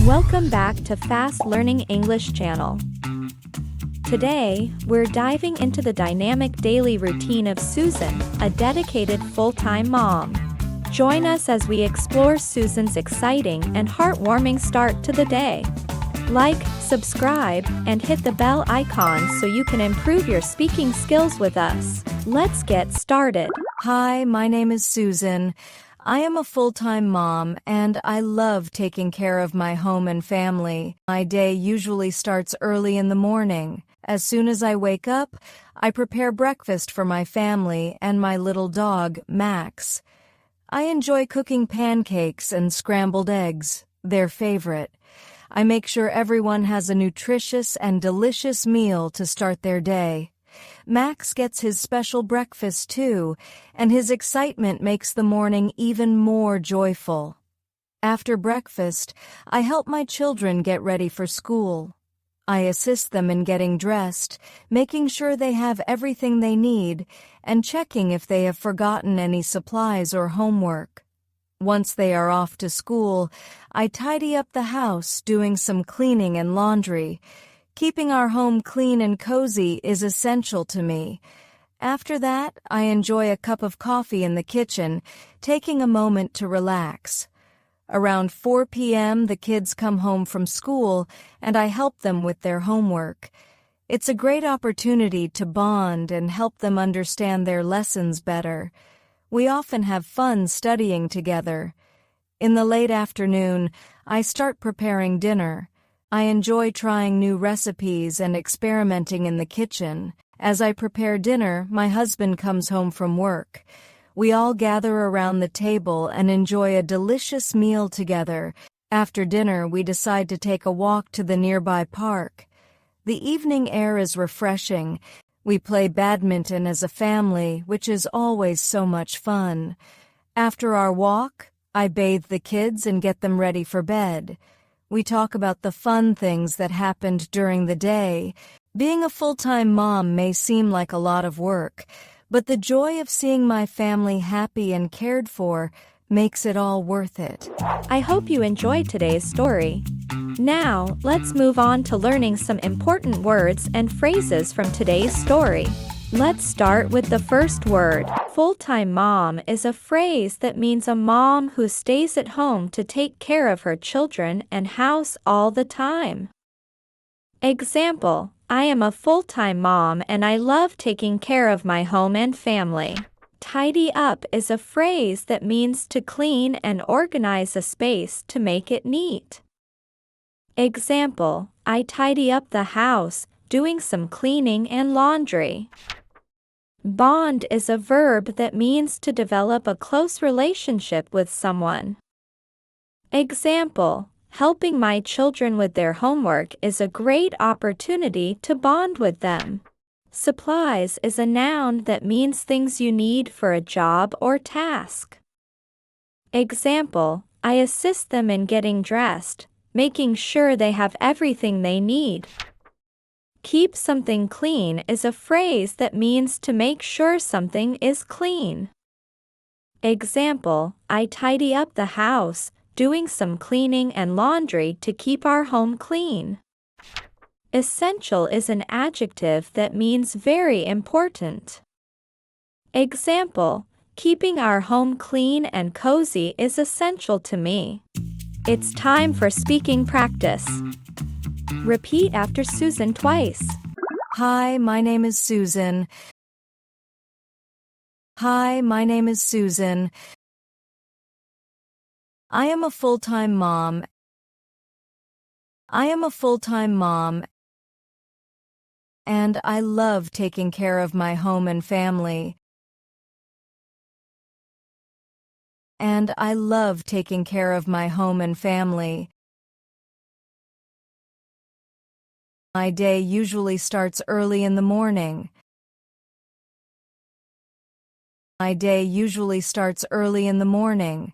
Welcome back to Fast Learning English channel. Today, we're diving into the dynamic daily routine of Susan, a dedicated full-time mom. Join us as we explore Susan's exciting and heartwarming start to the day. Like, subscribe, and hit the bell icon so you can improve your speaking skills with us. Let's get started. Hi, my name is Susan. I am a full-time mom, and I love taking care of my home and family. My day usually starts early in the morning. As soon as I wake up, I prepare breakfast for my family and my little dog, Max. I enjoy cooking pancakes and scrambled eggs, their favorite. I make sure everyone has a nutritious and delicious meal to start their day. Max gets his special breakfast too, and his excitement makes the morning even more joyful. After breakfast, I help my children get ready for school. I assist them in getting dressed, making sure they have everything they need, and checking if they have forgotten any supplies or homework. Once they are off to school, I tidy up the house, doing some cleaning and laundry. Keeping our home clean and cozy is essential to me. After that, I enjoy a cup of coffee in the kitchen, taking a moment to relax. Around 4 p.m., the kids come home from school, and I help them with their homework. It's a great opportunity to bond and help them understand their lessons better. We often have fun studying together. In the late afternoon, I start preparing dinner. I enjoy trying new recipes and experimenting in the kitchen. As I prepare dinner, my husband comes home from work. We all gather around the table and enjoy a delicious meal together. After dinner, we decide to take a walk to the nearby park. The evening air is refreshing. We play badminton as a family, which is always so much fun. After our walk, I bathe the kids and get them ready for bed. We talk about the fun things that happened during the day. Being a full-time mom may seem like a lot of work, but the joy of seeing my family happy and cared for makes it all worth it. I hope you enjoyed today's story. Now, let's move on to learning some important words and phrases from today's story. Let's start with the first word. Full-time mom is a phrase that means a mom who stays at home to take care of her children and house all the time. Example: I am a full-time mom and I love taking care of my home and family. Tidy up is a phrase that means to clean and organize a space to make it neat. Example: I tidy up the house, doing some cleaning and laundry. Bond is a verb that means to develop a close relationship with someone. Example: helping my children with their homework is a great opportunity to bond with them. Supplies is a noun that means things you need for a job or task. Example: I assist them in getting dressed, making sure they have everything they need. Keep something clean is a phrase that means to make sure something is clean. Example: I tidy up the house, doing some cleaning and laundry to keep our home clean. Essential is an adjective that means very important. Example: keeping our home clean and cozy is essential to me. It's time for speaking practice. Repeat after Susan twice. Hi, my name is Susan. Hi, my name is Susan. I am a full-time mom. I am a full-time mom, and I love taking care of my home and family. And I love taking care of my home and family. My day usually starts early in the morning. My day usually starts early in the morning.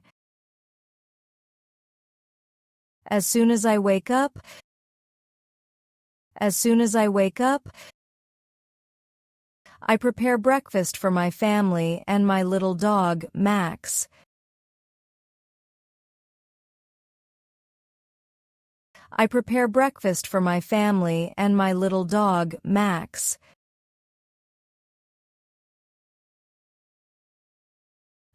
As soon as I wake up, I prepare breakfast for my family and my little dog, Max. I prepare breakfast for my family and my little dog, Max.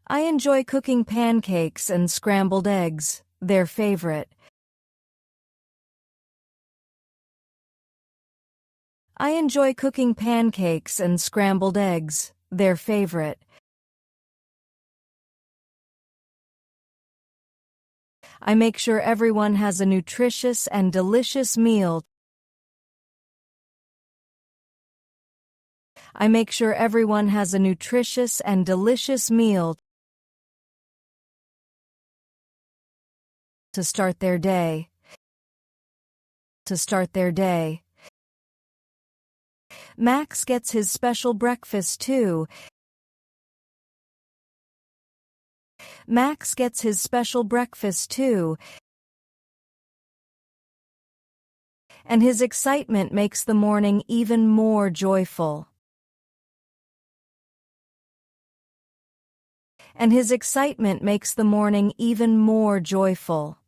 I enjoy cooking pancakes and scrambled eggs, their favorite. I enjoy cooking pancakes and scrambled eggs, their favorite. I make sure everyone has a nutritious and delicious meal. I make sure everyone has a nutritious and delicious meal to start their day. To start their day. Max gets his special breakfast too. Max gets his special breakfast too. And his excitement makes the morning even more joyful. And his excitement makes the morning even more joyful.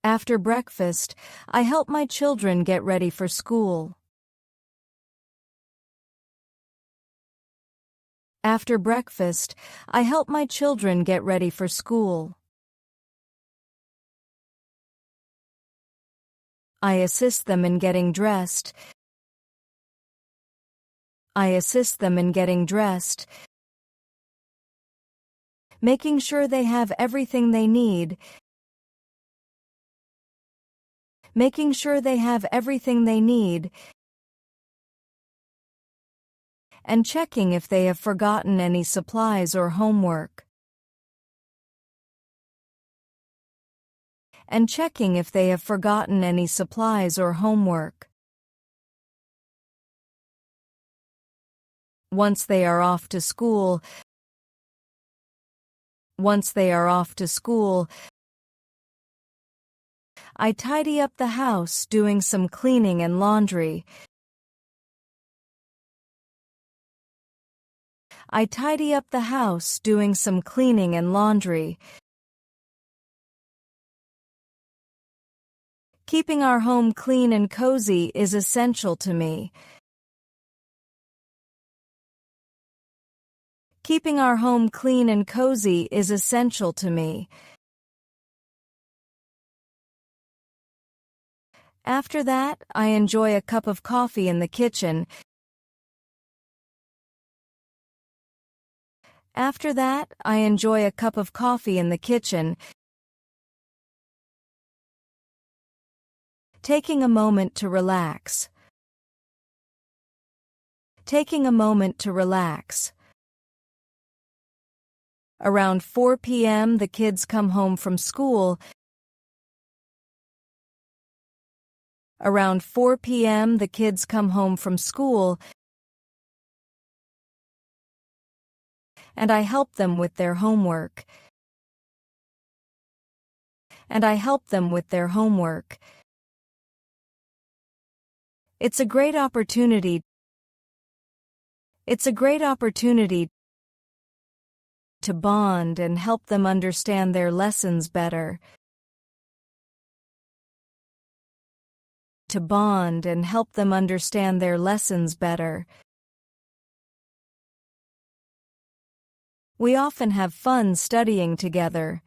After breakfast, I help my children get ready for school. After breakfast, I help my children get ready for school. I assist them in getting dressed. I assist them in getting dressed, making sure they have everything they need. Making sure they have everything they need. And checking if they have forgotten any supplies or homework. And checking if they have forgotten any supplies or homework. Once they are off to school, I tidy up the house doing some cleaning and laundry. I tidy up the house doing some cleaning and laundry. Keeping our home clean and cozy is essential to me. Keeping our home clean and cozy is essential to me. After that, I enjoy a cup of coffee in the kitchen. After that, I enjoy a cup of coffee in the kitchen, taking a moment to relax. Taking a moment to relax. Around 4 p.m. the kids come home from school. Around 4 p.m. the kids come home from school, and I help them with their homework. And I help them with their homework. It's a great opportunity. It's a great opportunity to bond and help them understand their lessons better. To bond and help them understand their lessons better. We often have fun studying together.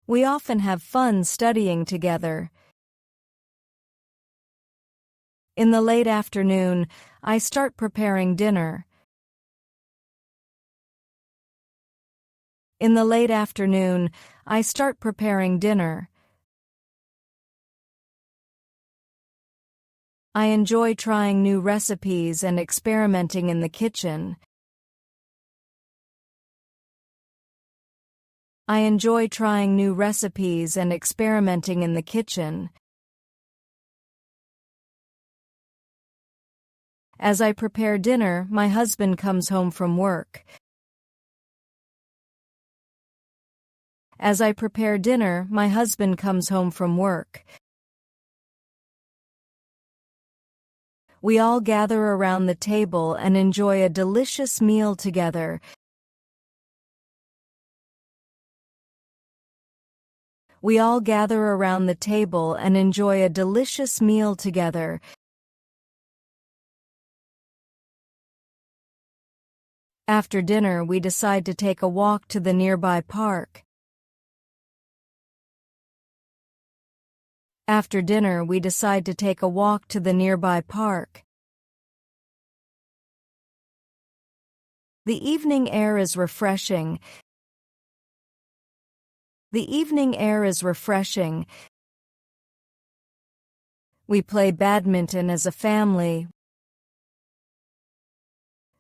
We often have fun studying together. In the late afternoon, I start preparing dinner. In the late afternoon, I start preparing dinner. I enjoy trying new recipes and experimenting in the kitchen. I enjoy trying new recipes and experimenting in the kitchen. As I prepare dinner, my husband comes home from work. As I prepare dinner, my husband comes home from work. We all gather around the table and enjoy a delicious meal together. We all gather around the table and enjoy a delicious meal together. After dinner, we decide to take a walk to the nearby park. After dinner, we decide to take a walk to the nearby park. The evening air is refreshing. The evening air is refreshing. We play badminton as a family.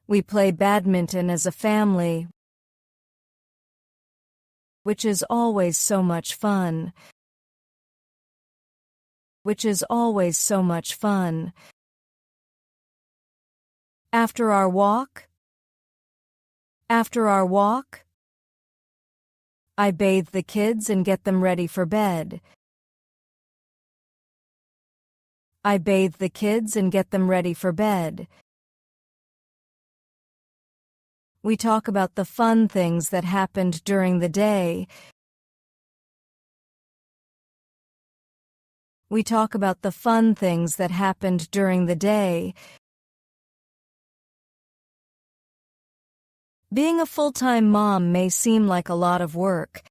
We play badminton as a family, which is always so much fun. Which is always so much fun. After our walk, I bathe the kids and get them ready for bed. I bathe the kids and get them ready for bed. We talk about the fun things that happened during the day. We talk about the fun things that happened during the day. Being a full-time mom may seem like a lot of work.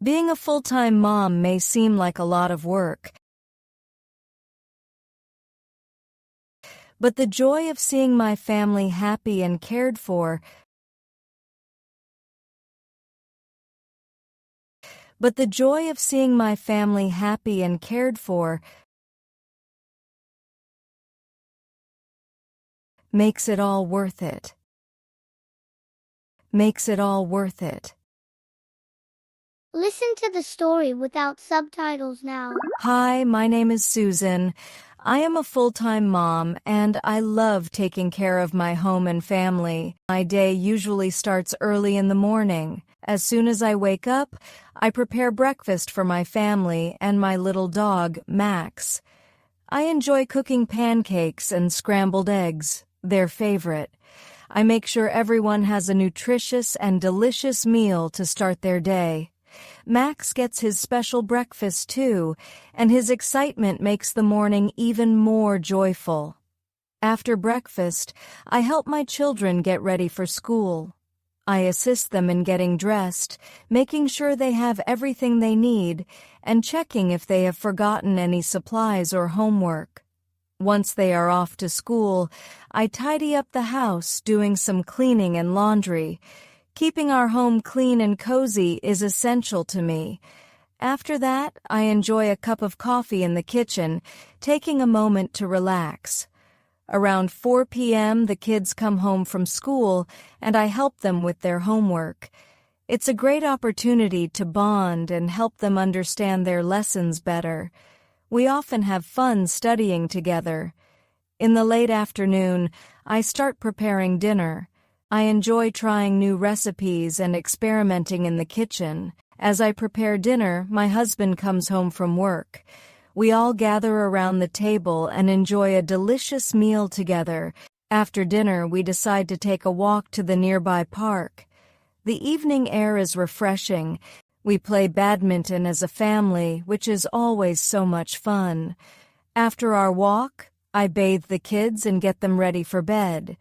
Being a full-time mom may seem like a lot of work. But the joy of seeing my family happy and cared for makes it all worth it. Makes it all worth it. Listen to the story without subtitles now. Hi, my name is Susan. I am a full-time mom and I love taking care of my home and family. My day usually starts early in the morning. As soon as I wake up, I prepare breakfast for my family and my little dog, Max. I enjoy cooking pancakes and scrambled eggs, their favorite. I make sure everyone has a nutritious and delicious meal to start their day. Max gets his special breakfast too, and his excitement makes the morning even more joyful. After breakfast, I help my children get ready for school. I assist them in getting dressed, making sure they have everything they need, and checking if they have forgotten any supplies or homework. Once they are off to school, I tidy up the house, doing some cleaning and laundry. Keeping our home clean and cozy is essential to me. After that, I enjoy a cup of coffee in the kitchen, taking a moment to relax. Around 4 p.m., the kids come home from school, and I help them with their homework. It's a great opportunity to bond and help them understand their lessons better. We often have fun studying together. In the late afternoon, I start preparing dinner. I enjoy trying new recipes and experimenting in the kitchen. As I prepare dinner, my husband comes home from work. We all gather around the table and enjoy a delicious meal together. After dinner, we decide to take a walk to the nearby park. The evening air is refreshing. We play badminton as a family, which is always so much fun. After our walk, I bathe the kids and get them ready for bed.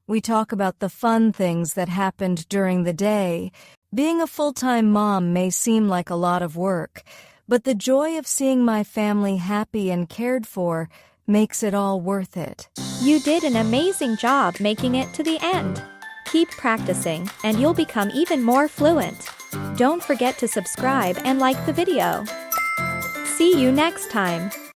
We talk about the fun things that happened during the day. Being a full-time mom may seem like a lot of work, but the joy of seeing my family happy and cared for makes it all worth it. You did an amazing job making it to the end. Keep practicing, and you'll become even more fluent. Don't forget to subscribe and like the video. See you next time.